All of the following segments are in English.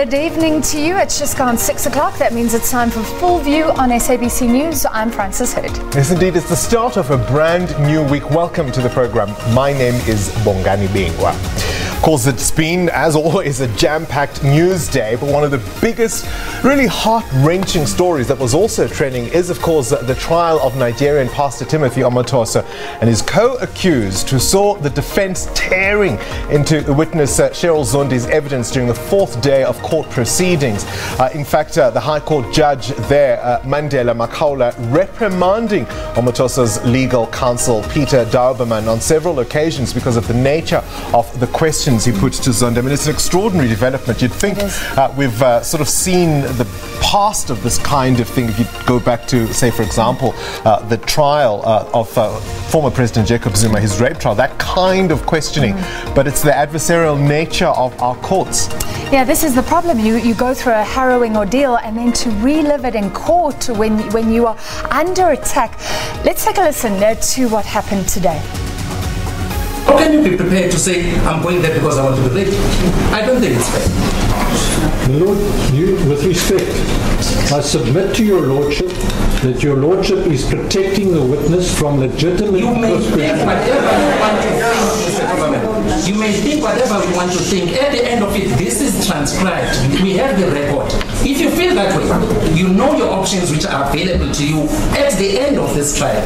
Good evening to you. It's just gone 6 o'clock. That means it's time for Full View on SABC News. I'm Francis Hood. Yes, indeed. It's the start of a brand new week. Welcome to the program. My name is Bongani Bingwa. Of course, it's been, as always, a jam-packed news day, but one of the biggest, really heart-wrenching stories that was also trending is, of course, the trial of Nigerian pastor Timothy Omotoso and his co-accused who saw the defense tearing into the witness Cheryl Zondi's evidence during the fourth day of court proceedings. In fact, the High Court judge there, Mandela, Makaula, reprimanding Omotoso's legal counsel, Peter Daubermann, on several occasions because of the nature of the questions he put to Zondi. I mean, it's an extraordinary development. You'd think we've sort of seen the past of this kind of thing if you go back to, say, for example, the trial of former President Jacob Zuma, his rape trial, that kind of questioning. But it's the adversarial nature of our courts. Yeah, this is the problem. You go through a harrowing ordeal and then to relive it in court when you are under attack. Let's take a listen to what happened today. How can you be prepared to say, I'm going there because I want to be raped? I don't think it's fair. Lord, with respect, I submit to your Lordship that your Lordship is protecting the witness from legitimate You may think whatever you want to think, Mr. Government. You may think whatever you want to think. At the end of it, this is transcribed. We have the record. If you feel that way, you know your options which are available to you at the end of this trial.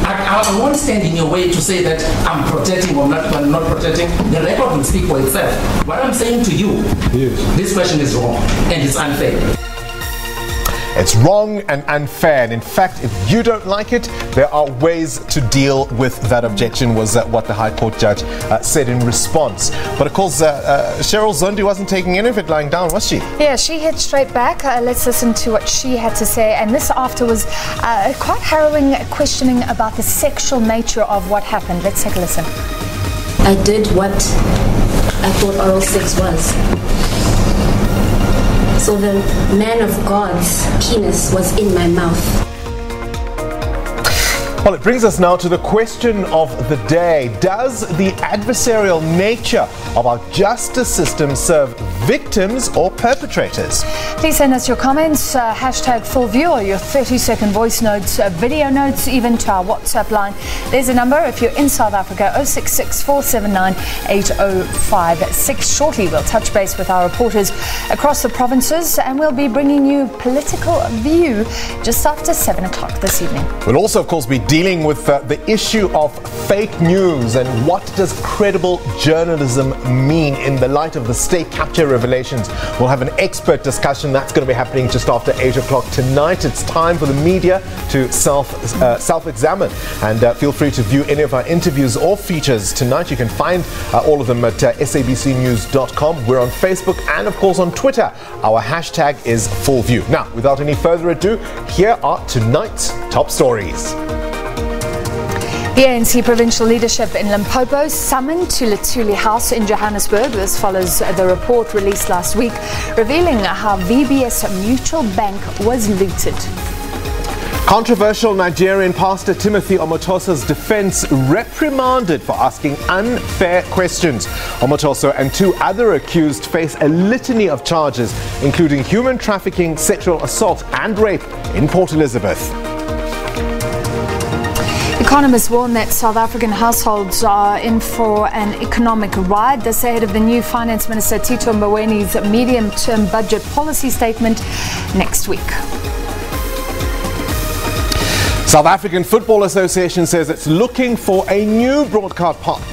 I won't stand in your way to say that I'm protecting or I'm not protecting. The record will speak for itself. What I'm saying to you, this question is wrong and it's unfair. It's wrong and unfair, and in fact, if you don't like it, there are ways to deal with that objection, was what the High Court judge said in response. But of course, Cheryl Zondi wasn't taking any of it lying down, was she? Yeah, she hit straight back. Let's listen to what she had to say. And this after was quite harrowing questioning about the sexual nature of what happened. Let's take a listen. I did what I thought oral sex was. So the man of God's penis was in my mouth. Well, it brings us now to the question of the day. Does the adversarial nature of our justice system serve victims or perpetrators? Please send us your comments, hashtag full view, or your 30-second voice notes, video notes, even to our WhatsApp line. There's a number if you're in South Africa, 066 479 8056. Shortly, we'll touch base with our reporters across the provinces, and we'll be bringing you Political View just after 7 o'clock this evening. We'll also, of course, be dealing with the issue of fake news and what does credible journalism mean in the light of the state capture revelations. We'll have an expert discussion that's going to be happening just after 8 o'clock tonight. It's time for the media to self-examine, and feel free to view any of our interviews or features tonight. You can find all of them at sabcnews.com. We're on Facebook and, of course, on Twitter. Our hashtag is FullView. Now, without any further ado, here are tonight's top stories. The ANC provincial leadership in Limpopo summoned to Luthuli House in Johannesburg. This follows the report released last week revealing how VBS Mutual Bank was looted. Controversial Nigerian pastor Timothy Omotoso's defense reprimanded for asking unfair questions. Omotoso and two other accused face a litany of charges, including human trafficking, sexual assault and rape in Port Elizabeth. Economists warn that South African households are in for an economic ride. This ahead of the new Finance Minister Tito Mbowene's medium-term budget policy statement next week. South African Football Association says it's looking for a new broadcast partner